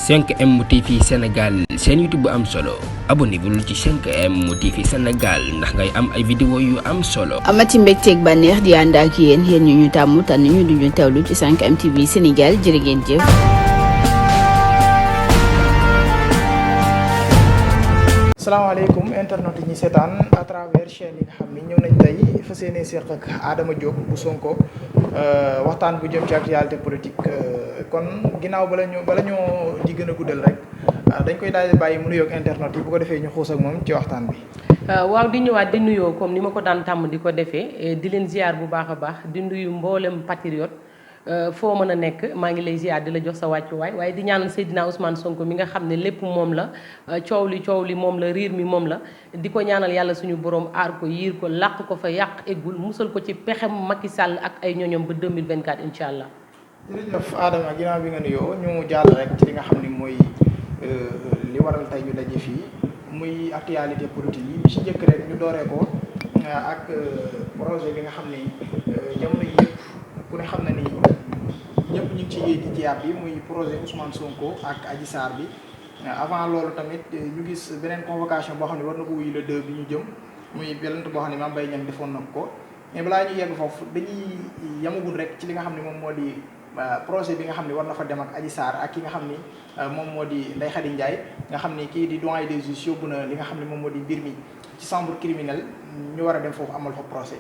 5M TV Sénégal seen YouTube bu am solo abonnez-vous ci 5M TV Sénégal ndax ngay am ay vidéo yu am solo. amati mbégteeg bànneex di ànd ak yéen ñu tàmm tànn ñu duñu teewlu ci 5M TV Sénégal jërë ngeen jëf. salaamaaleykum internet yi ñi seetaan à travers chaîne yi nga xam ni ñëw nañ tey fas yéene seq ak Adama Diop bu Sonko waxtaan bu jëm ci actualité politique kon ginnaaw bala ñoo di gën a guddal rek dañ koy daal di bàyyi mu nuyoog internet yi bu ko defee ñu xuus ak moom ci waxtaan bi. waaw di ñëwaat di nuyoo comme ni ma ko daan tàmm di ko defee di leen ziar bu baax a baax di nuyu mboolem patriote. foo mën a nekk maa ngi lay ziar di la jox sa wàccuwaay waaye di ñaanal Seydina Ousmane Sonko mi nga xam ne lépp moom la coow li moom la riir mi moom la di ko ñaanal yàlla suñu borom aar ko yiir ko làq ko fa yàq eggul musal ko ci pexem Macky Sall ak ay ñoñom ba 2024 incha allah. jërëjëf Adama ginnaaw bi nga nuyoo ñu jàll rek ci li nga xam ne mooy li waral tey ñu daje fii muy actualité politique yi bi ci njëkk rek ñu dooree ko ak projet bi nga xam ne jamono yi yëpp ku ne xam na ni ñëpp ñu ngi ci yéeg di jiyaat bi muy projet Ousmane Sonko ak Adji Sarr bi avant loolu tamit ñu gis beneen convocation boo xam ne war na ko wuyu le 2 bi ñu jëm muy belante boo xam ne Mame Mbaye Niang defoon na ko mais balaa ñu yegg foofu dañuy yamagul rek ci li nga xam ne moom moo di projet bi nga xam ne war na fa dem ak Adji Sarr ak ki nga xam ni moom moo di Ndeye Khady Ndiaye nga xam ni kii di doyen des juges yóbbu na li nga xam ne moom moo di mbir mi ci chambre criminelle ñu war a dem foofu amal fa procès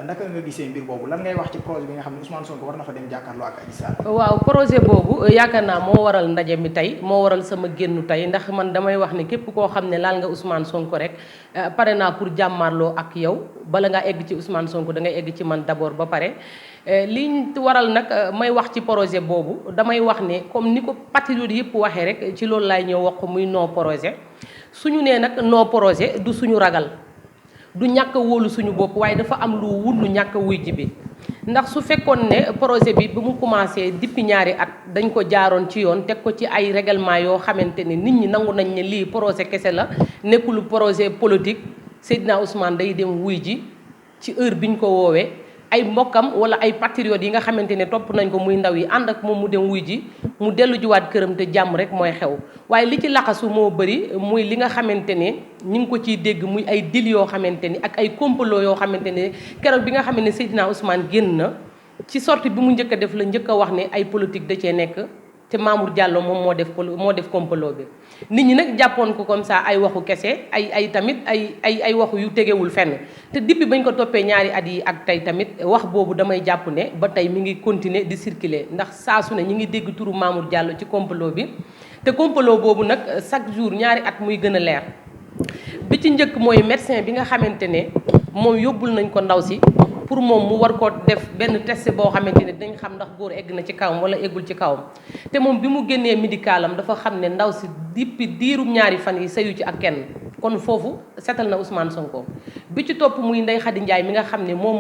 naka nga gisee mbir boobu lan ngay wax ci projet bi nga xam ne Ousmane Sonko war na fa dem jàkkaarloo ak Adji Sarr. waaw projet boobu yaakaar naa moo waral ndaje mi tey moo waral sama génnu tey ndax man damay wax ne képp koo xam ne laal nga Ousmane Sonko rek pare naa pour jàmmaarloo ak yow bala ngaa egg ci Ousmane Sonko da ngay egg ci man d'abord ba pare. liñ waral nag may wax ci projet boobu damay wax ne comme ni ko patriote yëpp waxee rek ci loolu laay ñëw wax ko muy non projet suñu nee nag non projet du suñu ragal. du ñàkk a wóolu suñu bopp waaye dafa am lu wundu ñàkk a wuy ji bi ndax su fekkoon ne projet bi bu mu commencé depuis ñaari at dañ ko jaaroon ci yoon teg ko ci ay règlement yoo xamante ne nit ñi nangu nañ ne lii projet kese la nekkul projet politique Seydina Ousmane day dem wuy ji ci heure biñ ko woowee ay mbokkam wala ay patriotes yi nga xamante ne topp nañ ko muy ndaw yi ànd ak moom mu dem wuy ji mu dellu jiwaat këram te jàmm rek mooy xew waaye li ci laxasu moo bëri muy li nga xamante ne ñu ngi ko ciy dégg muy ay dil yoo xamante ni ak ay complot yoo xamante ne keroog bi nga xam ne Seydina Ousmane génn na ci sortie bi mu njëkk a def la njëkk a wax ne ay politique da cee nekk te Mamour Diallo moom moo def complot bi nit ñi nag jàppoon ko comme ça ay waxu kese ay tamit ay waxu yu tegewul fenn te depuis bañ ko toppee ñaari at yi ak tey tamit wax boobu damay jàpp ne ba tey mi ngi continuer di circuler ndax saa su ne ñi ngi dégg turu Mamour Diallo ci complot bi te complot boobu nag chaque jour ñaari at muy gën a leer bi ci njëkk mooy médecin bi nga xamante ne moom yóbbul nañ ko ndaw si pour moom mu war ko def benn test boo xamante ne dañ xam ndax góor egg na ci kawam wala eggul ci kawam te moom bi mu génnee médicalam dafa xam ne ndaw si depuis diirum ñaari fan yi sëyu ci ak kenn kon foofu setal na Ousmane Sonko bi ci topp muy Ndeye Khady Ndiaye mi nga xam ne moom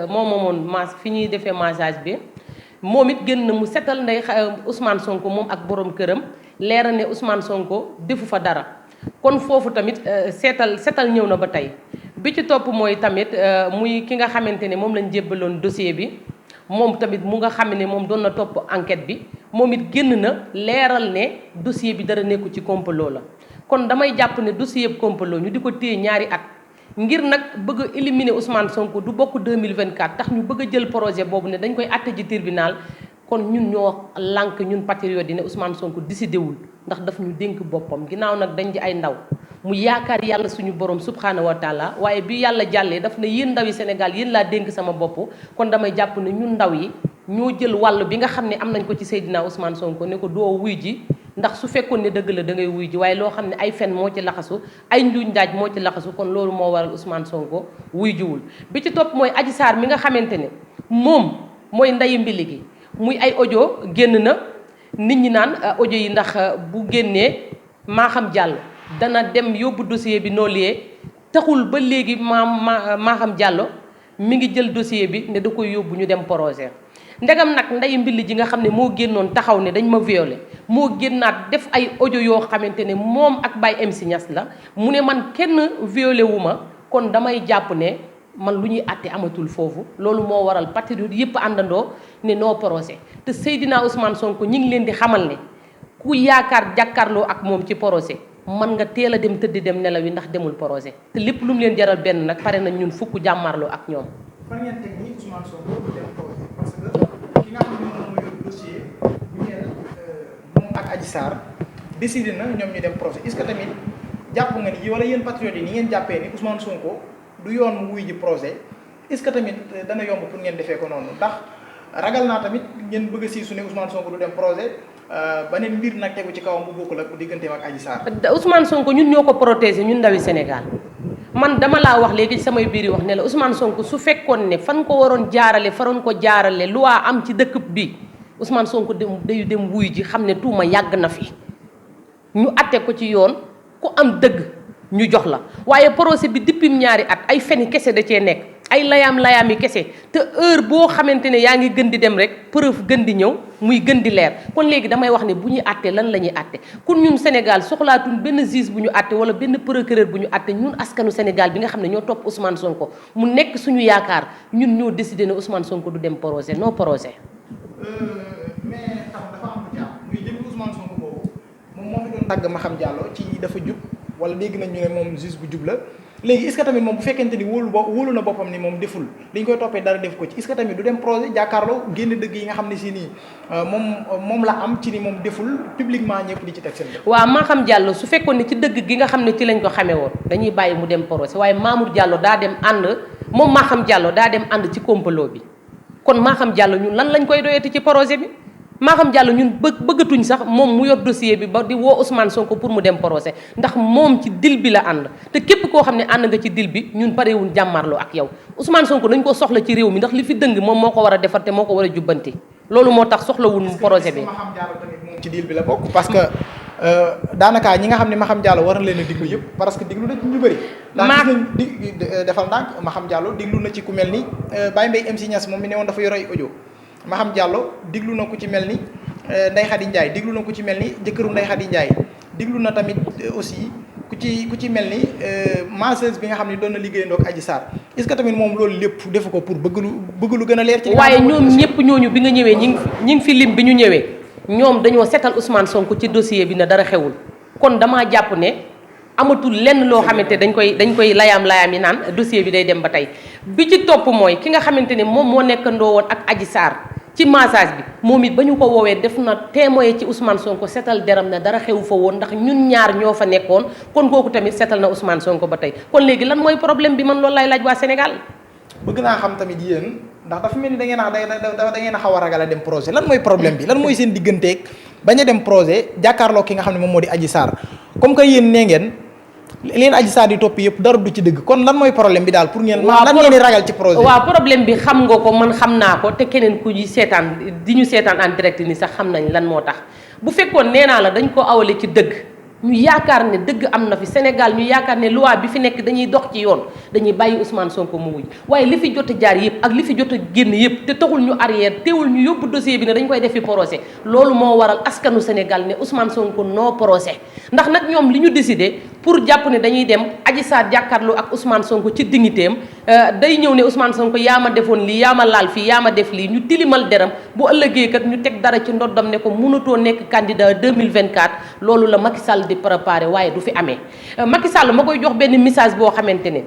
moomoon maas fi ñuy defee massage bi moom it génn na mu setal Ousmane Sonko moom ak borom këram leeral ne Ousmane Sonko defu fa dara kon foofu tamit setal ñëw na ba tey bi ci topp mooy tamit muy ki nga xamante ne moom lañ jébbaloon dossier bi moom tamit mu nga xam ne moom doon na topp enquête bi moom it génn na leeral ne dossier bi dara nekku ci complot la kon damay jàpp ne dossier bi complot ñu di ko téye ñaari at ngir nag bëgg a éliminer Ousmane Sonko du bokk 2024 tax ñu bëgg a jël projet boobu ne dañ koy àtte ji tribunal kon ñun ñoo lànk ñun patriotes yi ne Ousmane Sonko décidé wul ndax daf ñu dénk boppam ginnaaw nag dañ di ay ndaw mu yaakaar yàlla suñu borom subhanahu wa taala waaye bi yàlla jàllee daf ne yéen ndaw yi Sénégal yéen laa dénk sama bopp kon damay jàpp ne ñun ndaw yi ñoo jël wàll bi nga xam ne am nañ ko ci Seydina Ousmane Sonko ne ko doo wuy ji ndax su fekkoon ne dëgg la da ngay wuy ji waaye loo xam ne ay fen moo ci laxasu ay njuuñ daaj moo ci laxasu kon loolu moo waral Ousmane Sonko wuy jiwul bi ci topp mooy Adji Sarr mi nga xamante ne moom mooy ndayi mbili gi muy ay audio génn na nit ñi naan audio yi ndax bu génnee maa xam jàll dana dem yóbbu dossier bi noo liee taxul ba léegi Maham Diallo mi ngi jël dossier bi ne da koy yóbbu ñu dem projet ndegam nag nday mbill ji nga xam ne moo génnoon taxaw ne dañ ma violé moo génnaat def ay audio yoo xamante ne moom ak Baye MC Niass la mu ne man kenn violé wu ma kon damay jàpp ne man lu ñuy àtte amatul foofu loolu moo waral patriote yëpp àndandoo ne non procès te Seydina Ousmane Sonko ñi ngi leen di xamal ne ku yaakaar jàkkaarloo ak moom ci procès man nga teel a dem tëddi dem nelaw yi ndax demul procès te lépp lu mu leen jaral benn nag pare nañ ñun fukk jàmmarloo ak ñoom. fan ngeen teg nii Ousmane Sonko du dem procès parce que ki nga xam ne moom moo yor dossier bu ñeel moom ak Adji Sarr décidé na ñoom ñu dem procès est-ce que tamit jàpp nga ni wala yéen patriotes yi ni ngeen jàppee ni Ousmane Sonko du yoon mu wuy ji procès est-ce que tamit dana yomb pour ngeen defee ko noonu ndax ragal naa tamit ngeen bëgg a siisu ne Ousmane Sonko du dem procès beneen mbir nag tegu ci kawam bu bokkul ak digganteem ak Adji Sarr. Ousmane Sonko ñun ñoo ko protéger ñun ndawi Sénégal man dama laa wax léegi ci samay biir yi wax ne la Ousmane Sonko su fekkoon ne fan ko waroon jaarale faroon ko jaarale loi am ci dëkk bi Ousmane Sonko day dem wuy ji xam ne tuuma yàgg na fi ñu atte ko ci yoon ku am dëgg ñu jox la waaye procès bi depuis ñaari at ay feni kese da cee nekk ay layaam yi kese te heure boo xamante ne yaa ngi gën di dem rek preuve gën di ñëw muy gën di leer kon léegi damay wax ne bu ñuy àtte lan la ñuy àtte kon ñun Sénégal soxlaatuñ benn juge bu ñu àtte wala benn procureur bu ñu àtte ñun askanu Sénégal bi nga xam ne ñoo topp Ousmane Sonko mu nekk suñu yaakaar ñun ñoo décidé ne Ousmane Sonko du dem procès non procès. mais tam dafa am lu jàpp muy jëm Ousmane Sonko boobu moom moo fi doon tàgg Maham Diallo ci dafa jub wala dégg nañ ñu ne moom juge bu jub la. léegi est-ce que tamit moom bu fekkente ni wóolu na boppam ni moom deful dañ koy toppee dara def ko ci est-ce que tamit du dem procès jàkkaarloo génn dëgg yi nga xam ne si nii moom la am ci ni moom deful publiquement ñëpp di ci teg seen bopp. waaw Maham Diallo su fekkoon ne ci dëgg gi nga xam ne ci lañ ko xamee woon dañuy bàyyi mu dem procès waaye Mamour Diallo daa dem ànd moom Maham Diallo daa dem ànd ci complot bi kon Maham Diallo ñun lan lañ koy doyati ci procès bi. Maham Diallo ñun bëggatuñ sax moom mu yor dossier bi ba di woo Ousmane Sonko pour mu dem procès ndax moom ci dil bi la ànd te képp koo xam ne ànd nga ci dil bi ñun parewuñ jàmmarloo ak yow Ousmane Sonko dañ ko soxla ci réew mi ndax li fi dëng moom moo ko war a defar te moo ko war a jubbanti loolu moo tax soxlawul projet bi. Maham Diallo tamit moom ci dil bi la bokk parce que daanaka ñi nga xam ne Maham Diallo war na leen a diglu yëpp parce que diglu na ci ñu bëri. defal ndànk Maham Diallo diglu na ci ku mel ni Baye Mbaye MC Niass moom mi ne woon dafa yor ay audio. Maham Diallo diglu na ku ci mel ni Ndeye Khady Ndiaye diglu na ku ci mel ni jëkkëru Ndeye Khady Ndiaye diglu na tamit aussi ku ci mel ni masseuse bi nga xam ne doon na liggéeyandoo ak Adji Sarr est-ce que tamit moom loolu lépp defu ko pour bëgg lu gën a leer. ci waaye ñoom ñëpp ñooñu bi nga ñëwee ñi ngi fi lim bi ñu ñëwee ñoom dañoo setal Ousmane Sonko ci dossier bi ne dara xewul kon damaa jàpp ne amatul lenn loo xamante dañ koy layaam yi naan dossier bi day dem ba tey bi ci topp mooy ki nga xamante ne moom moo nekkandoo woon ak Adji Sarr ci massage bi moom it ba ñu ko woowee def na témoin ci Ousmane Sonko setal deram na dara xewu fa woon ndax ñun ñaar ñoo fa nekkoon kon kooku tamit setal na Ousmane Sonko ba tey kon léegi lan mooy problème bi man loolu lay laaj waa Sénégal. bëgg naa xam tamit yéen ndax dafa mel ni da ngeen a xaw a ragal a dem projet lan mooy problème bi lan mooy seen digganteeg bañ a dem projet jàkkaarloo ki nga xam ne moom moo di Adji Sarr comme que yéen nee ngeen leen Adji Sarr di topp yëpp dara du ci dëgg kon lan mooy problème bi daal pour ngeen. lan ngeen di ragal ci projet. waaw problème bi xam nga ko man xam naa ko te keneen ku ñu seetaan di ñu seetaan en direct ni sax xam nañ lan moo tax bu fekkoon nee naa la dañ ko awale ci dëgg ñu yaakaar ne dëgg am na fi Sénégal ñu yaakaar ne loi bi fi nekk dañuy dox ci yoon dañuy bàyyi Ousmane Sonko mu wuj waaye li fi jot a jaar yëpp ak li fi jot a génn yëpp te taxul ñu arrière teewul ñu yóbbu dossier bi ne dañ koy defi procès loolu moo waral askanu Sénégal ne Ousmane Sonko non procès ndax nag ñoom li ñu décidé pour jàpp ne dañuy dem Adji Sarr jàkkaarloo ak Ousmane Sonko ci dignitéem day ñëw ne Ousmane Sonko yaa ma defoon lii yaa ma laal fii yaa ma def lii ñu tilimal deram bu ëllëgee kat ñu teg dara ci ndoddam ne ko mënatoo nekk candidat 2024 loolu la Macky Sall di préparé waaye du fi amee Macky Sall ma koy jox benn message boo xamante ne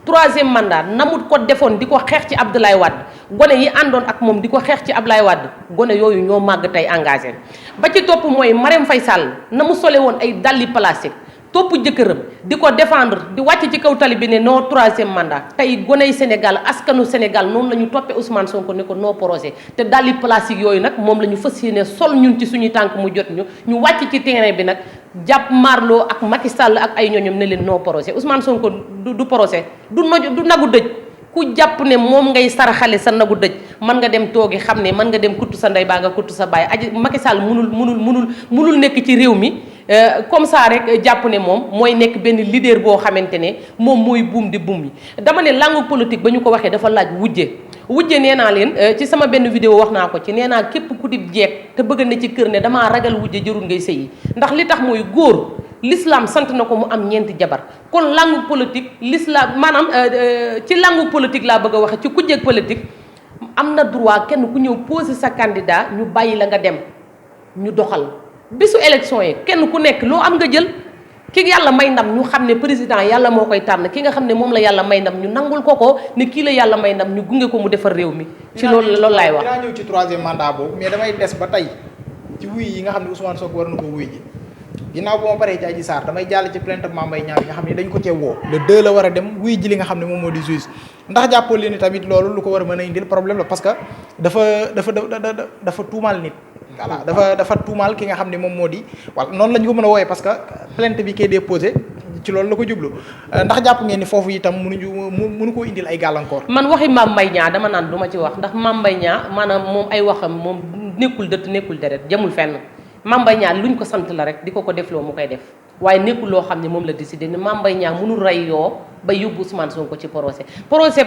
3e mandat namut ko defoon di ko xeex ci Abdoulaye Wade gone yi àndoon ak moom di ko xeex ci Abdoulaye Wade gone yooyu ñoo màgg tey engagé ba ci topp mooy Marème Faye Sall na mu sole woon ay dalli plastique topp jëkkëram di ko défendre di wàcc ci kaw tali bi ne non 3e mandat tey goney Sénégal askanu Sénégal noonu la ñu toppee Ousmane Sonko ne ko non projet te dalli plastique yooyu nag moom la ñu fas yéene sol ñun ci suñuy tànk mu jot ñu wàcc ci terrain bi nag jàpp Marlo ak Macky Sall ak ay ñooñom ne leen non projet Ousmane Sonko du projet du nagu dëj ku jàpp ne moom ngay saraxale sa nagu dëj mën nga dem toogi xam ne mën nga dem kuttu sa ndey baa nga kuttu sa baay aji Macky Sall munul nekk ci réew mi comme ça rek jàpp ne moom mooy nekk benn leader boo xamante ne moom mooy buum di buum yi dama ne langue politique ba ñu ko waxee dafa laaj wujje nee naa leen ci sama benn vidéo wax naa ko ci nee naa képp ku di jeeg te bëgg na ci kër ne damaa ragal wujje jërul ngay sëyi ndax li tax mooy góor l'islam sant na ko mu am ñeenti jabar kon langue politique l'islam maanaam ci langue politique laa bëgg a waxe ci kujjeeg politique am na droit kenn ku ñëw poser sa candidat ñu bàyyi la nga dem ñu doxal bisu élection yi kenn ku nekk loo am nga jël ki yàlla may ndam ñu xam ne président yàlla moo koy tànn ki nga xam ne moom la yàlla may ndam ñu nangul ko ne kii la yàlla may ndam ñu gunge ko mu defar réew mi ci loolu laay wax dinaa ñëw ci troisième mandat boobu mais damay des ba tey ci wuy yi nga xam ne Ousmane Sonko war na ko wuy ji ginnaaw bu ma paree ci Adji Sarr damay jàll ci plainte Mame Mbaye Niang bi nga xam ne dañ ko cee woo le 2 la war a dem wuy ji li nga xam ne moom moo di juge ndax jàppoo leen ni tamit loolu lu ko war a mën a indil problème la parce que dafa tuumaal nit voilà dafa tuumaal ki nga xam ne moom moo di wala noonu la ñu ko mën a wooyee parce que plainte bi koy déposé ci loolu la ko jublu ndax jàpp ngeen ni foofu itam mënu koo indil ay gàllankoor. man waxi Mame Mbaye Niang dama naan du ma ci wax ndax Mame Mbaye Niang maanaam moom ay waxam moom nekkul dëtt nekkul deret jamul fenn Mame Mbaye Niang luñ ko sant la rek di ko defloo mu koy def waaye nekkul loo xam ne moom la décidé ne Mame Mbaye Niang mënul rey yoo ba yóbbu Ousmane Sonko ci procès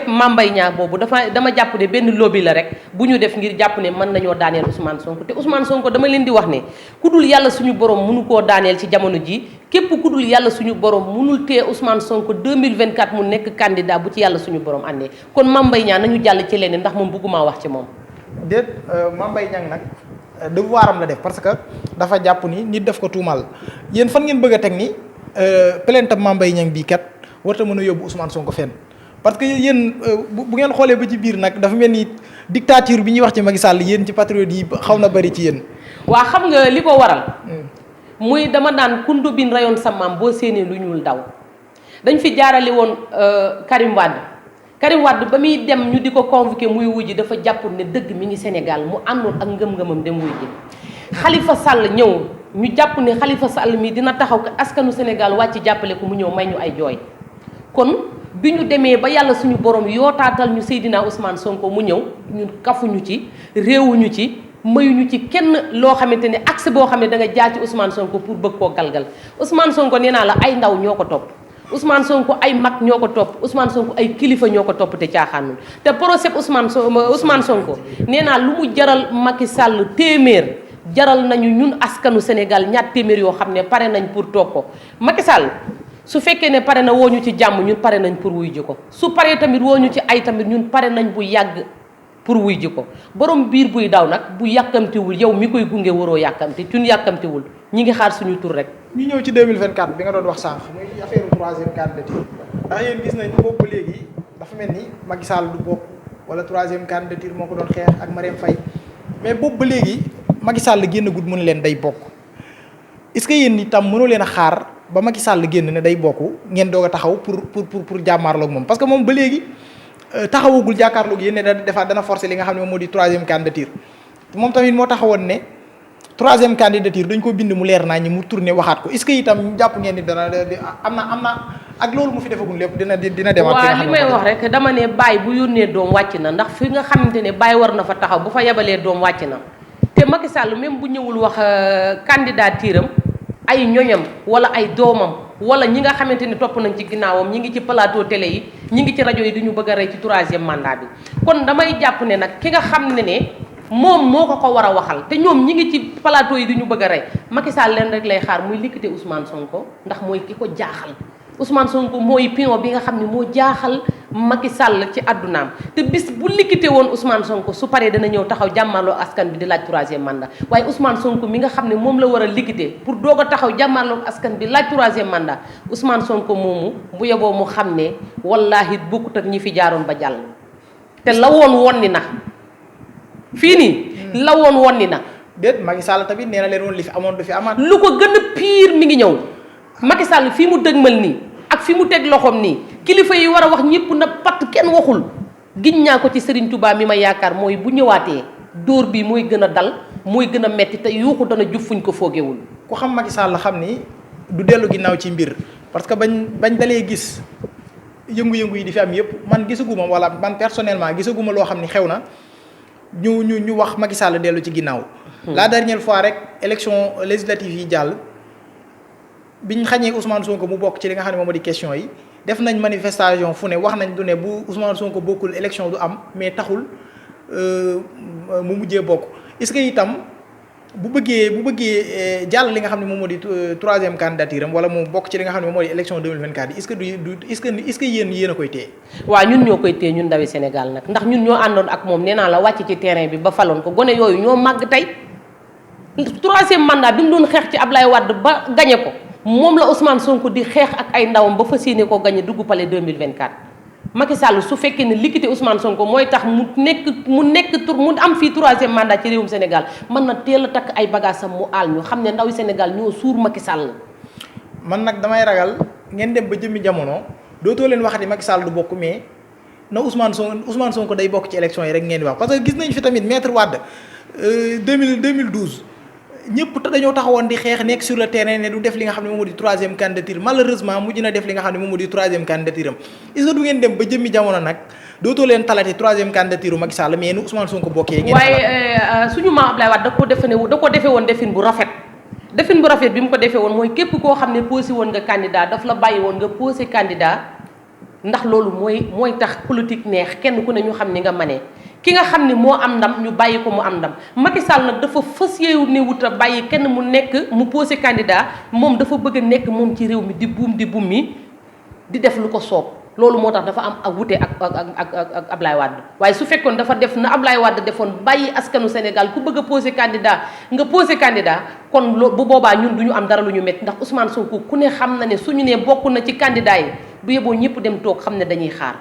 Mame Mbaye Niang boobu dama jàpp ne benn lobby la rek bu ñu def ngir jàpp ne mën nañoo daaneel Ousmane Sonko te Ousmane Sonko dama leen di wax ne ku dul yàlla suñu borom mënu koo daaneel ci jamono ji képp ku dul yàlla suñu borom mënul tee Ousmane Sonko 2024 mu nekk candidat bu ci yàlla suñu borom àndee kon Mame Mbaye Niang nañu jàll ci leneen ndax moom bëgguma wax ci moom déet Mame Mbaye Niang nag devoiram la def parce que dafa jàpp ni nit daf ko tuumal yéen fan ngeen bëgg a teg ni plainte Mame Mbaye Niang bii kat warta mën a yóbbu Ousmane Sonko fenn parce que yéen bu ngeen xoolee ba ci biir nag dafa mel ni dictature bi ñuy wax ci Macky Sall yéen ci patriote yi xaw na bari ci yéen. waa xam nga li ko waral. muy dama daan kundu bin rayoon sa maam boo séenee lu ñuul daw dañ fi jaarale woon Karim Wade ba muy dem ñu di ko convoqué muy wujji dafa jàpp ne dëgg mi ngi Sénégal mu àndoon ak ngëm-ngëmam dem wujji Khalifa Sall ñëw ñu jàpp ne Khalifa Sall mi dina taxaw ko askanu Sénégal wàcc jàppale ko mu ñëw may ñu ay jooy kon bi ñu demee ba yàlla suñu borom yootaatal ñu Seydina Ousmane Sonko mu ñëw ñun kafuñu ci réewuñu ci mayuñu ci kenn loo xamante ne accès boo xam ne da nga jaar ci Ousmane Sonko pour bëgg koo galgal Ousmane Sonko nee naa la ay ndaw ñoo ko topp Ousmane Sonko ay mag ñoo ko topp Ousmane Sonko ay kilifa ñoo ko topp te caaxaanul te procès Ousmane Sonko nee naa lu mu jaral Macky Sall téeméer jaral nañu ñun askanu Sénégal ñaat téeméer yoo xam ne pare nañ pour toog ko Macky Sall su fekkee ne pare na woo ñu ci jàmm ñun pare nañ pour wuy ji ko su paree tamit woo ñu ci ay tamit ñun pare nañ bu yàgg pour wuy ji ko borom biir buy daw nag bu yàkkamtiwul yow mi koy gunge waroo yàkkamti ñun yàkkamtiwul ñi ngi xaar suñu tur rek. ñu ñëw ci 2024 bi nga doon wax sànq muy affaire troisième candidature ndax yéen gis nañ boobu ba léegi dafa mel ni Macky Sall du bokk wala troisième candidature moo ko doon xeex ak Marème Faye mais boobu ba léegi Macky Sall génn gudd mënu leen day bokk est-ce que yéen itam mënoo leen a xaar ba Macky Sall génn ne day bokk ngeen doog a taxaw pour jàmmaarloog moom parce que moom ba léegi taxawagul jàkkaarloog yéen ne dana forcer li nga xam ne moom moo di troisième candidature moom tamit moo taxawoon ne troisième candidature dañ ko bind mu leer naa ñi mu tourné waxaat ko est-ce que itam jàpp ngeen ni dana am na ak loolu mu fi defagul lépp dina demaat. waaw li may wax rek dama ne Baye bu yónnee doom wàcc na ndax fi nga xamante ne Baye war na fa taxaw bu fa yebalee doom wàcc na te Macky Sall même bu ñëwul wax candidature am ay ñoñam wala ay doomam wala ñi nga xamante ni topp nañ ci ginnaawam ñi ngi ci plateau télé yi ñi ngi ci rajo yi du ñu bëgg a rey ci troisième mandat bi kon damay jàpp ne nag ki nga xam ne moom moo ko war a waxal te ñoom ñi ngi ci plateau yi du ñu bëgg a rey Macky Sall leen rek lay xaar muy liquité Ousmane Sonko ndax mooy ki ko jaaxal Ousmane Sonko mooy pion bi nga xam ne moo jaaxal Macky Sall ci àddunaam te bis bu liquité woon Ousmane Sonko su paree dana ñëw taxaw jàmmarloo askan bi di laaj troisième mandat waaye Ousmane Sonko mi nga xam ne moom la war a liquité pour doog a taxaw jàmmarloo askan bi laaj troisième mandat Ousmane Sonko moomu bu yeboo mu xam ne wallaahi bokkut ak ñi fi jaaroon ba jàll te la woon ni na fii nii la woon ni na déet Macky Sall tamit nee na leen woon li fi amoon du fi amaat lu ko gën a pire mi ngi ñëw Macky Sall fii mu dëgmal nii ak fi mu teg loxoom nii kilifa yi war a wax ñëpp na patt kenn waxul giñ ñaa ko ci Serigne Touba mi ma yaakaar mooy bu ñëwaatee dóor bi mooy gën a dal mooy gën a metti te yuuxu dana jub fuñ ko foogewul ku xam Macky Sall xam ni du dellu ginnaaw ci mbir parce que bañ dalee gis yëngu-yëngu yi di fi am yëpp man gisaguma wala man personnellement gisaguma loo xam ni xew na ñu wax Macky Sall dellu ci ginnaaw la dernière fois rek élection législative yi jàll biñ xañee Ousmane Sonko mu bokk ci li nga xam ne moom moo di question yi def nañ manifestation fu ne wax nañ du ne bu Ousmane Sonko bokkul élection du am mais taxul mu mujjee bokk est-ce que itam bu bëggee jàll li nga xam ne moom moo di troisième candidature am wala mu bokk ci li nga xam ne moom moo di élection 2024 yi est-ce que yéen a koy téye. waaw ñun ñoo koy téye ñun ndawi Sénégal nag ndax ñun ñoo àndoon ak moom nee naa la wàcc ci terrain bi ba faloon ko gone yooyu ñoo màgg tey troisième mandat bi mu doon xeex ci Ablaye Wade ba gañe ko moom la Ousmane Sonko di xeex ak ay ndawam ba fas yéene koo gañe dugg palais 2024. Macky Sall su fekkee ne liquidité Ousmane Sonko mooy tax mu am fii troisième mandat ci réewum Sénégal mën na teel a takk ay bagages am mu aal ñu xam ne ndawi Sénégal ñoo suur Macky Sall. man nag damay ragal ngeen dem ba jëmmi jamono dootoo leen waxati Macky Sall du bokk mais na Ousmane Sonko day bokk ci élection yi rek ngeen di wax parce que gis nañ fi tamit maître Wade 2012. ñëpp dañoo taxawoon di xeex nekk sur le terrain ne du def li nga xam ne moom moo di troisième candidature malheureusement mujj na def li nga xam ne moom moo di troisième candidature am est-ce que du ngeen dem ba jëmmi jamono nag dootoo leen talati troisième candidature Macky Sall mais nu Ousmane Sonko bokkee. ngeen waaye suñu maam Ablaye Wade da ko defee woon defin bu rafet bi mu ko defee woon mooy képp koo xam ne posé woon nga candidat daf la bàyyi woon nga posé candidat ndax loolu mooy tax politique neex kenn ku ne ñu xam ni nga manee ki nga xam ne moo am ndam ñu bàyyi ko mu am ndam Macky Sall nag dafa fas yéene wut a bàyyi kenn mu nekk mu posé candidat moom dafa bëgg a nekk moom ci réew mi di buum mi di def lu ko soob loolu moo tax dafa am ak wute ak Ablaye Wade waaye su fekkoon dafa def na Ablaye Wade defoon bàyyi askanu Sénégal ku bëgg a posé candidat nga posé candidat kon bu boobaa ñun du ñu am dara lu ñu métti ndax Ousmane Sonko ku ne xam na ne suñu nee bokk na ci candidat yi bu yeboo ñëpp dem toog xam ne dañuy xaar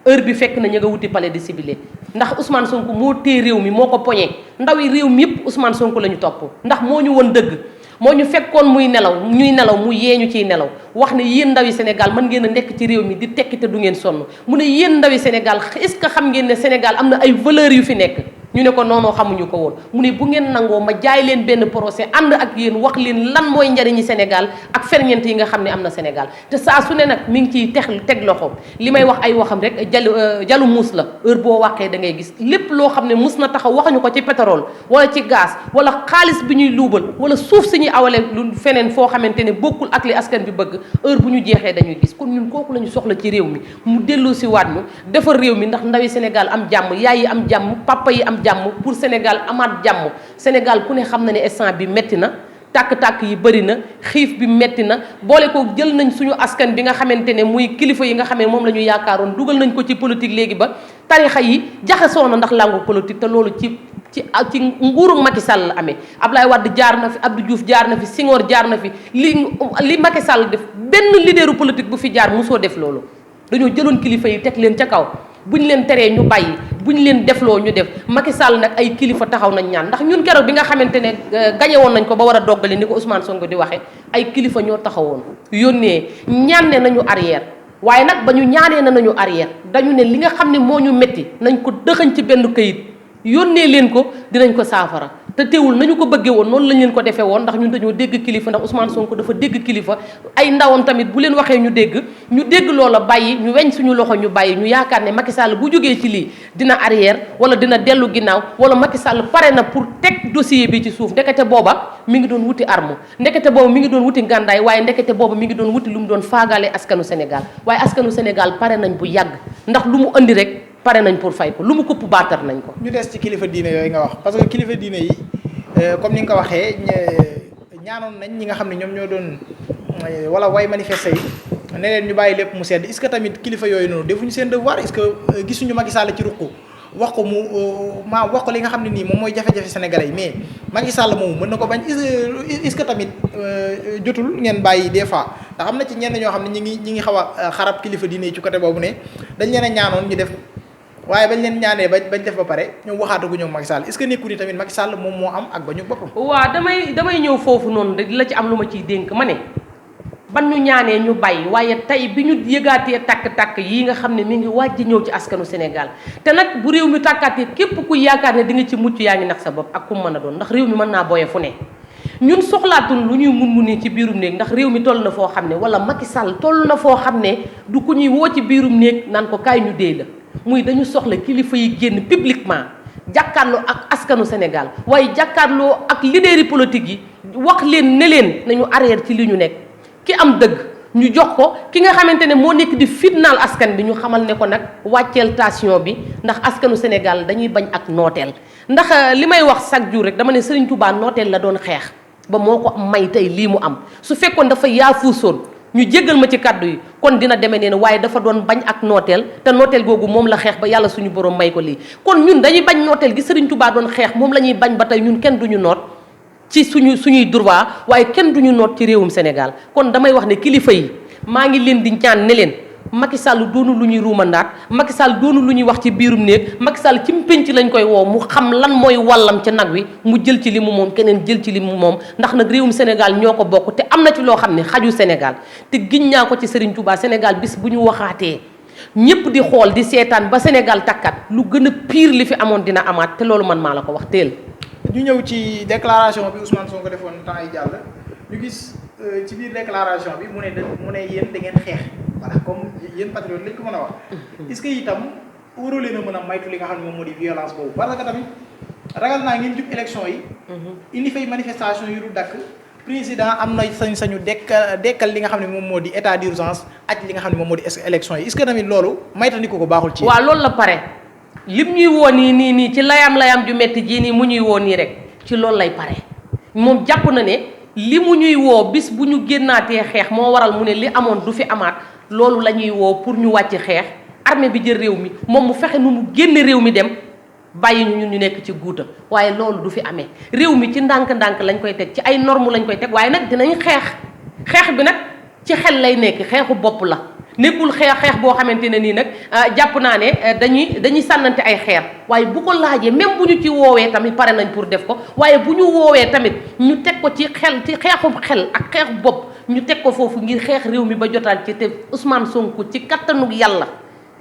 heure bi fekk na ñu nga wuti palais de ciblé ndax Ousmane Sonko moo téye réew mi moo ko poñe ndaw yi réew mi yëpp Ousmane Sonko la ñu topp ndax moo ñu won dëgg moo ñu fekkoon ñuy nelaw mu yee ñu ciy nelaw wax ne yéen ndawi Sénégal mën ngeen a nekk ci réew mi di tekki te du ngeen sonn mu ne yéen ndawi Sénégal est-ce que xam ngeen ne Sénégal am na ay valeurs yu fi nekk ñu ne ko noonoo xamuñu ko woon mu ne bu ngeen nangoo ma jaay leen benn procès ànd ak yéen wax leen lan mooy njariñi Sénégal ak ferñeent yi nga xam ne am na Sénégal te saa su ne nag mi ngi ciy teg loxoom li may wax ay waxam rek jalu muus la heure boo waxee da ngay gis lépp loo xam ne mus na taxaw waxuñu ko ci pétrole wala ci gaz wala xaalis bi ñuy luubal wala suuf si ñuy awale lu feneen foo xamante ne bokkul ak li askan bi bëgg heure bu ñu jeexee dañuy gis kon ñun kooku la ñu soxla ci réew mi mu dellu si waat ñu defar réew mi ndax ndawi Sénégal am jàmm yaay yi am jàmm papa yi am jàmm pour Sénégal amaat jàmm Sénégal ku ne xam na ne instant bi metti na tàkk-tàkk yi bëri na xiif bi metti na boole ko jël nañ suñu askan bi nga xamante ne muy kilifa yi nga xam ne moom la ñu yaakaaroon dugal nañ ko ci politique léegi ba tarixa yi jaxasoo na ndax langue politique te loolu ci nguuru Macky Sall la amee Ablaye Wade jaar na fi Abdou Diouf jaar na fi Senghor jaar na fi li Macky Sall def benn leaderu politique bu fi jaar mosoo def loolu dañoo jëloon kilifa yi teg leen ca kaw buñ leen teree ñu bàyyi buñ leen defloo ñu def Macky Sall nag ay kilifa taxaw nañ ñaan ndax ñun keroog bi nga xamante ne gañe woon nañ ko ba war a doggali ni ko Ousmane Sonko di waxee ay kilifa ñoo taxawoon yónnee ñaanne nañu arrière waaye nag ba ñu ñaanee nañu arrière dañu ne li nga xam ne moo ñu métti nañ ko dëxañ ci benn këyit yónnee leen ko dinañ ko saafara te teewul nañu ko bëggee woon noonu lañ leen ko defee woon ndax ñun dañoo dégg kilifa ndax Ousmane Sonko dafa dégg kilifa ay ndawam tamit bu leen waxee ñu dégg loola bàyyi ñu weñ suñu loxo ñu bàyyi ñu yaakaar ne Macky Sall bu jógee ci lii dina arrière wala dina dellu ginnaaw wala Macky Sall pare na pour teg dossier bi ci suuf ndekete booba mi ngi doon wuti arme ndekete booba mi ngi doon wuti ngàndaay waaye ndekete booba mi ngi doon wuti lu mu doon faagaale askanu Sénégal waaye askanu Sénégal pare nañ bu yàgg ndax lu mu andi rek pare nañ pour fay ko lu mu këpp baatar nañ ko. ñu des ci kilifa diine yooyu nga wax parce que kilifa diine yi comme ni nga ko waxee ñaanoon nañ ñi nga xam ne ñoom ñoo doon wala way manifester yi ne leen ñu bàyyi lépp mu sedd est-ce que tamit kilifa yooyu noonu defuñu seen devoir est-ce que gisuñu Macky Sall ci ruq wax ko wax ko li nga xam ne nii moom mooy jafe-jafe sénégalais yi mais Macky Sall moomu mën na ko bañ est-ce que tamit jotul ngeen bàyyi des fois ndax am na ci ñenn ñoo xam ne ñi ngi xaw a xarab kilifa diine yi ci côté boobu ne dañ leen a ñaanoon ñu def waaye bañ leen ñaanee bañ def ba pare ñoom waxaatagu ñoom Macky Sall est-ce que nekku ni tamit Macky Sall moom moo am ak ba ñu boppam. waaw damay ñëw foofu noonu rek la ci am lu ma ciy dénk ma ne ban ñu ñaanee ñu bàyyi waaye tey bi ñu yëgaatee takk-takk yi nga xam ne mi ngi wàjj ñëw ci askanu Sénégal te nag bu réew mi tàkkaatee képp ku yaakaar ne di nga ci mucc yaa ngi nax sa bopp ak ku mën a doon ndax réew mi mën naa boye fu ne ñun soxlaatun lu ñuy mun ci biirum néeg ndax réew mi toll na foo xam ne wala Macky Sall toll na foo xam ne du ku ñuy woo ci biirum néeg naan ko kaay ñu dee la muy dañu soxla kilifa yi génn publiquement jàkkaarloo ak askanu Sénégal waaye jàkkaarloo ak leaders politique yi wax leen ne leen nañu arrière ci li ñu nekk ki am dëgg ñu jox ko ki nga xamante ne moo nekk di fitnaal askan bi ñu xamal ne ko nag wàcceel tension bi ndax askanu Sénégal dañuy bañ ak nooteel ndax li may wax chaque jour rek dama ne Serigne Touba nooteel la doon xeex ba moo ko may tey lii mu am su fekkoon dafa yaafuusoon ñu jéggal ma ci kàddu yi kon dina demee nee waaye dafa doon bañ ak nooteel te nooteel googu moom la xeex ba yàlla suñu borom may ko lii kon ñun dañuy bañ nooteel gi Serigne Touba doon xeex moom la ñuy bañ ba tey ñun kenn duñu noot ci suñuy droit waaye kenn duñu noot ci réewum Sénégal kon damay wax ne kilifa yi maa ngi leen di ñaan ne leen Macky Sall doonu lu ñuy ruumandaat Macky Sall doonu lu ñuy wax ci biirum néeg Macky Sall ci pénc lañ koy woo mu xam lan mooy wàllam ca nag wi mu jël ci li mu moom keneen jël ci li mu moom ndax nag réewum Sénégal ñoo ko bokk te am na ci loo xam ne xaju Sénégal te giñ naa ko ci Serigne Touba Sénégal bis bu ñu waxaatee ñëpp di xool di seetaan ba Sénégal takkat lu gën a pire li fi amoon dina amaat te loolu man maa la ko wax teel. ñu ñëw ci déclaration bi Ousmane Sonko defoon temps yi jàll ñu gis ci biir déclaration bi mu ne yéen da ngeen xeex voilà comme yéen patriote lañ ko mën a wax. est-ce que itam waroo leen a mën a maytu li nga xam ne moom moo di violence boobu parce que tamit ragal naa ngeen jub élection yi. indi fay manifestation yu du dakk président am na sañ-sañu dekkal li nga xam ne moom moo di état d'urgence ak li nga xam ne moom moo di élection yi est-ce que tamit loolu maytandiku ko baaxul ci. waaw loolu la pare lim ñuy woo nii ci layam ju metti jii nii mu ñuy woo nii rek ci loolu lay pare moom jàpp na ne li mu ñuy woo bis bu ñu génnaatee xeex moo waral mu ne li amoon du fi amaat loolu la ñuy woo pour ñu wàcc xeex armée bi jël réew mi moom mu fexe nu mu génne réew mi dem bàyyi ñu ñun ñu nekk ci guuta waaye loolu du fi amee réew mi ci ndànk-ndànk lañ koy teg ci ay normes lañ koy teg waaye nag dinañ xeex bi nag ci xel lay nekk xeexu bopp la nekkul xeex boo xamante ne nii nag jàpp naa ne dañuy sànnante ay xeer waaye bu ko laajee même bu ñu ci woowee tamit pare nañ pour def ko waaye bu ñu woowee tamit ñu teg ko ci xeexu xel ak xeexu bopp ñu teg ko foofu ngir xeex réew mi ba jotaal ci te Ousmane Sonko ci kattanug yàlla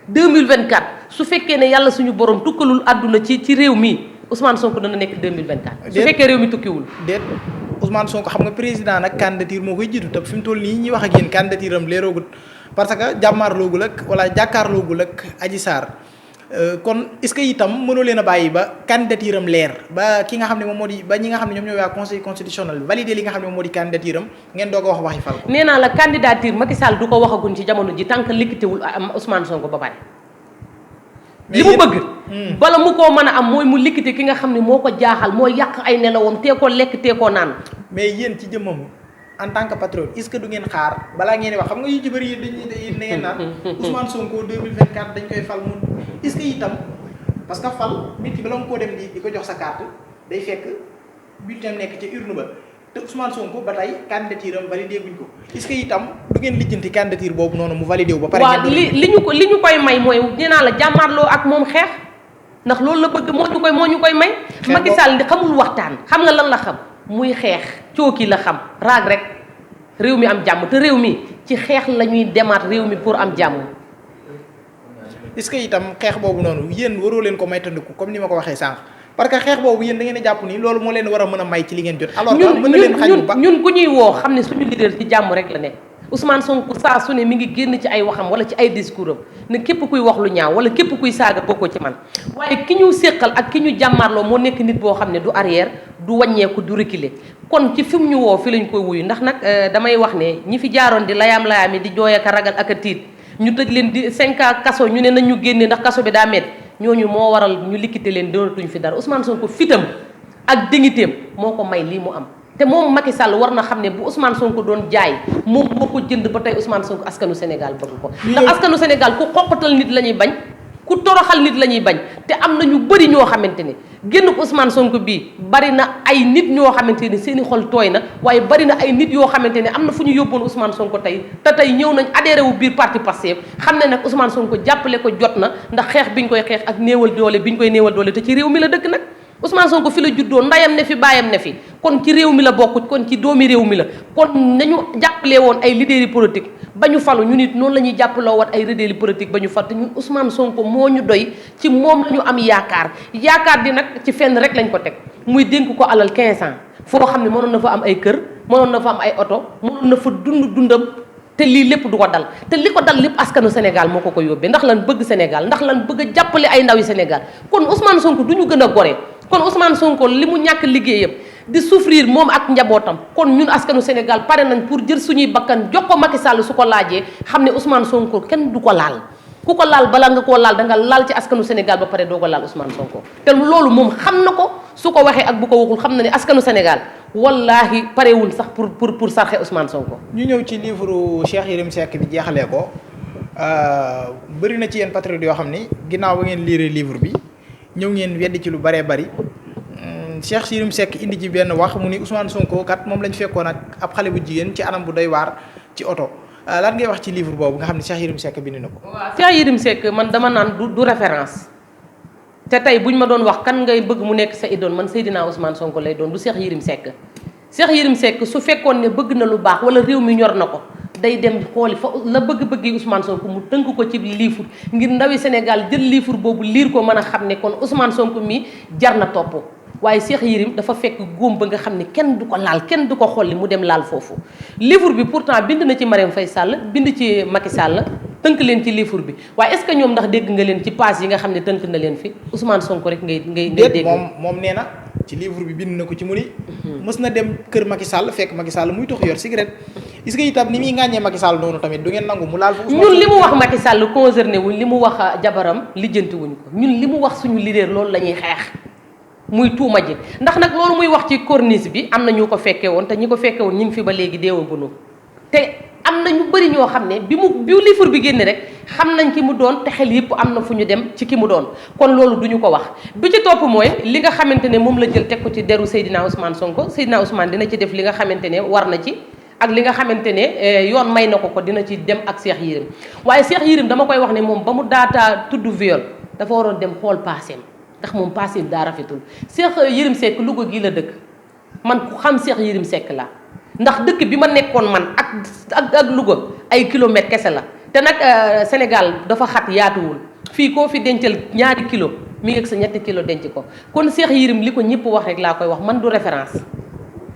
2024 su fekkee ne yàlla suñu borom tukkalul àdduna ci réew mi Ousmane Sonko dana nekk 2024. su fekkee réew mi tukkiwul. déet Ousmane Sonko xam nga président nag candidature moo koy jiitu te fi mu toll nii ñuy wax ak yéen candidature am leeroogut parce que jàmmaarloogul ak wala jàkkaarloogul ak Adji Sarr kon est-ce que itam mënoo leen a bàyyi ba candidature am leer ba ki nga xam ne moom moo di ba ñi nga xam ne ñoom ñoo waa conseil constitutionnel validé li nga xam ne moom moo di candidature am ngeen doog a wax waxi fal ko. nee naa la candidature Macky Sall du ko waxagun ci jamono ji tant que likkitewul am Ousmane Sonko ba pare. li mu bëgg. bala mu koo mën a am mooy mu likkite ki nga xam ne moo ko jaaxal moo yàq ay nelawam tee koo lekk tee koo naan. mais yéen ci jëmmam en tant que patriote est-ce que du ngeen xaar balaa ngeen di wax xam nga yu ci bëri yéen dañuy da ngeen naan Ousmane Sonko 2024 dañ koy fal mun est-ce que itam parce que fal nit ki bala nga koo dem di ko jox sa carte day fekk bulletin nekk ca urne ba te Ousmane Sonko ba tey candidature am validé guñ ko est-ce que itam du ngeen lijjanti candidature boobu noonu mu validé wu ba pare. waaw li ñu koy may mooy nee naa la jàmmaarloo ak moom xeex ndax loolu la bëgg moo ñu koy may. Macky Sall xamul waxtaan xam nga lan la xam. muy xeex cooki la xam raag rek réew mi am jàmm te réew mi ci xeex la ñuy demaat réew mi pour am jàmm. est-ce que itam xeex boobu noonu yéen waroo leen ko maytandiku comme ni ma ko waxee sànq parce que xeex boobu yéen da ngeen a jàpp ni loolu moo leen war a mën a may ci li ngeen jot. alors que mën na leen xañ bu baax ñun ku ñuy woo xam ne suñu leader ci jàmm rek la nekk Ousmane Sonko saa su ne mi ngi génn ci ay waxam wala ci ay discours am ne képp kuy wax lu ñaaw wala képp kuy saaga bokkoo ci man waaye ki ñu séqal ak ki ñu jàmmaarloo moo nekk nit boo xam ne du arrière du wàññeeku du reculer kon ci fi mu ñu woo fi lañ koy wuyu ndax nag damay wax ne ñi fi jaaroon di layaam-layaam yi di jooy ak a ragal ak a tiit ñu tëj leen di 5 ans kaso ñu ne nañ ñu génnee ndax kaso bi daa met ñooñu moo waral ñu liquité leen doonatuñ fi dara Ousmane Sonko fitam ak dignitéem moo ko may lii mu am te moom Macky Sall war na xam ne bu Ousmane Sonko doon jaay moom moo ko jënd ba tey Ousmane Sonko askanu Sénégal bëgg ko ndax askanu Sénégal ku xoqatal nit la ñuy bañ ku toroxal nit la ñuy bañ te am na ñu bëri ñoo xamante ne génn ko Ousmane Sonko bii bari na ay nit ñoo xamante ne seeni xol tooy na waaye bari na ay nit yoo xamante ne am na fu ñu yóbboon Ousmane Sonko tey te tey ñëw nañ adhéré wu biir parti Pastef xam ne nag Ousmane Sonko jàppale ko jot na ndax xeex biñ koy xeex ak néewal doole biñ koy néewal doole te ci réew mi la dëkk nag Ousmane Sonko fi la juddoo ndayam ne fi baayam ne fi kon ci réew mi la bokk kon ci doomi réew mi la kon nañu jàppale woon ay leaders yi politique ba ñu falu ñu nit noonu la ñuy jàppaloo woon ay leaders yi politique ba ñu fal te ñun Ousmane Sonko moo ñu doy ci moom la ñu am yaakaar di nag ci fenn rek lañ ko teg muy dénk ko alal 15 ans foo xam ne mënoon na fa am ay kër mënoon na fa am ay oto mënoon na fa dundam te lii lépp du ko dal te li ko dal lépp askanu Sénégal moo ko yóbbee ndax lan bëgg Sénégal ndax lan bëgg a jàppale ay ndawi Sénégal kon Ousmane Sonko du ñu gën a gore kon Ousmane Sonko li mu ñàkk liggéeyam di souffrir moom ak njabootam kon ñun askanu Sénégal pare nañ pour jël suñuy bakkan jox ko Macky Sall su ko laajee xam ne Ousmane Sonko kenn du ko laal ku ko laal bala nga koo laal da nga laal ci askanu Sénégal ba pare doo ko laal Ousmane Sonko te loolu moom xam na ko su ko waxee ak bu ko waxul xam na ne askanu Sénégal wallaahi parewul sax pour sarxe Ousmane Sonko. ñu ñëw ci livre Cheikh Yérim Seck bi jeexalee ko bëri na ci yéen patriotes yoo xam ni ginnaaw ba ngeen lire livre bi ñëw ngeen weddi ci lu bëree bëri Cheikh Yérim Seck indi ci benn wax mu ni Ousmane Sonko kat moom lañ fekkoon ak ab xale bu jigéen ci anam bu doy waar ci oto lan ngay wax ci livre boobu nga xam ne Cheikh Yérim Seck bind na ko. waaw Cheikh Yérim Seck man dama naan du référence te tey buñ ma doon wax kan ngay bëgg mu nekk sa idole man Seydina Ousmane Sonko lay doon du Cheikh Yérim Seck. Cheikh Yérim Seck su fekkoon ne bëgg na lu baax wala réew mi ñor na ko day dem xooli fa la bëgg-bëggi Ousmane Sonko mu tënk ko ci livre ngir ndawi Sénégal jël livre boobu liir ko mën a xam ne kon Ousmane Sonko mi jar na topp. waaye Cheikh Yérim dafa fekk góom ba nga xam ne kenn du ko laal kenn du ko xolli mu dem laal foofu livre bi pourtant bind na ci Marième Faye Sall bind ci Macky Sall tënk leen ci livre bi waaye est-ce que ñoom ndax dégg nga leen ci page yi nga xam ne tënk na leen fi Ousmane Sonko rek ngay dégg. moom nee na ci livre bi bind na ko ci mu ni mës na dem kër Macky Sall fekk Macky Sall muy tox yor cigarette est-ce que itam ni muy ŋàññee Macky Sall noonu tamit du ngeen nangu mu laal fa ñun li mu wax Macky Sall concerné wuñ li mu wax jabaram lijjanti wuñ ko ñun li mu wax suñu leader loolu la ñuy xeex muy tuuma ji ndax nag loolu muy wax ci corniche bi am na ñu ko fekkee woon te ñi ko fekkee woon ñu ngi fi ba léegi deewagunu te am na ñu bëri ñoo xam ne bi livre bi génne rek xam nañ ki mu doon te xel yëpp am na fu ñu dem ci ki mu doon kon loolu duñu ko wax bi ci topp mooy li nga xamante ne moom la jël teg ko ci deru Seydina Ousmane Sonko Seydina Ousmane dina ci def li nga xamante ne war na ci ak li nga xamante ne yoon may na ko dina ci dem ak Cheikh Yérim waaye Cheikh Yérim dama koy wax ne moom ba mu daataa tudd viol dafa waroon dem xool paaseem ndax moom passé daa rafetul Cheikh Yérim Seck Louga gii la dëkk man ku xam Cheikh Yérim Seck la ndax dëkk bi ma nekkoon man ak Louga ay kilomètres kese la te nag Sénégal dafa xat yaatuwul fii koo fi dencal ñaari kilo mi ngi ak sa ñetti kilo denc ko kon Cheikh Yérim li ko ñëpp wax rek laa koy wax man du référence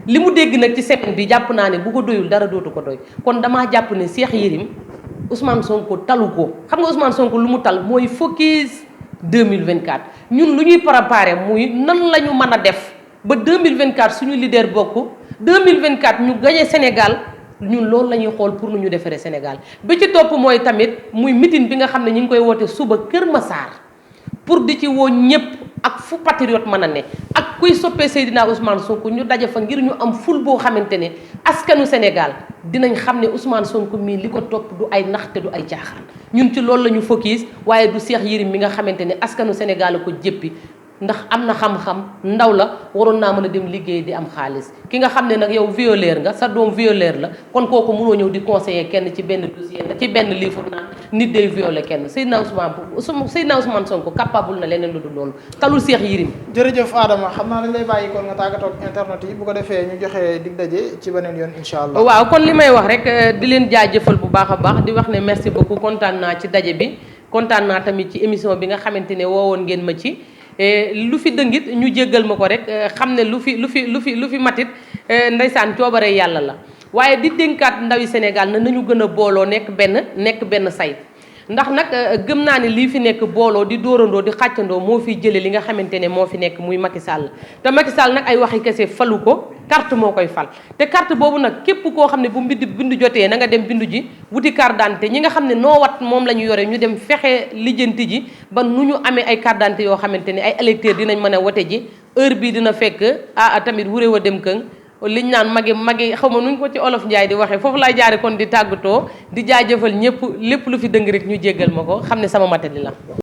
li mu dégg nag ci semaine bi jàpp naa ne bu ko doyul dara dootu ko doy kon damaa jàpp ne Cheikh Yérim Ousmane Sonko talu ko xam nga Ousmane Sonko lu mu tal mooy focus 2024 ñun lu ñuy préparé muy nan la ñu mën a def ba 2024 suñu leader bokk 2024 ñu gagné Sénégal ñun loolu la ñuy xool pour nu ñu defaree Sénégal bi ci topp mooy tamit muy meeting bi nga xam ne ñu ngi koy woote suba Kër Massar pour di ci woo ñëpp ak fu patriote mën a ne ak kuy soppee Seydina Ousmane Sonko ñu daje fa ngir ñu am ful boo xamante ne askanu Sénégal dinañ xam ne Ousmane Sonko mii li ko topp du ay naxte du ay caaxaan ñun ci loolu la ñu focus waaye du Cheikh Yérim mi nga xamante ne askanu Sénégal ko jéppi ndax am na xam-xam ndaw la waroon naa mën a dem liggéey di am xaalis ki nga xam ne nag yow violeur nga sa doom violeur la kon kooku mënoo ñëw di conseiller kenn ci benn dossier ci benn livre naan nit day violer kenn Seydina Ousmane Sonko capable na leneen lu dul loolu talul Cheikh Yérim. jërëjëf Adama xam naa dañ lay bàyyi kon nga tàggatoo ak internet yi bu ko defee ñu joxe dig daje ci beneen yoon incha allah. waaw kon li may wax rek di leen jaajëfal bu baax a baax di wax ne merci beaucoup kontaan naa ci daje bi kontaan naa tamit ci émission bi nga xamante ne woowoon ngeen ma ci. lu fi dëngit ñu jéggal ma ko rek xam ne lu fi matit ndeysaan coobare yàlla la waaye di dénkaat ndawi Sénégal na nañu gën a booloo nekk benn say ndax nag gëm naa ne lii fi nekk booloo di dóorandoo di xàccandoo moo fi jëlee li nga xamante ne moo fi nekk muy Macky Sall te Macky Sall nag ay waxi kese falu ko carte moo koy fal te carte boobu nag képp koo xam ne bu bindu jotee na nga dem bindu ji wuti carte d'identité ñi nga xam ne noo wat moom la ñu yore ñu dem fexe lijjanti ji ba nu ñu amee ay carte d'identité yoo xamante ne ay électeurs dinañ mën a wote ji heure bii dina fekk tamit wuré wa dem këng liñ naan magi xaw ma nuñ ko ci olof Njaay di waxee foofu laay jaare kon di tàggatoo di jaajëfal ñëpp lépp lu fi dëng rek ñu jéggal ma ko xam ne sama matali la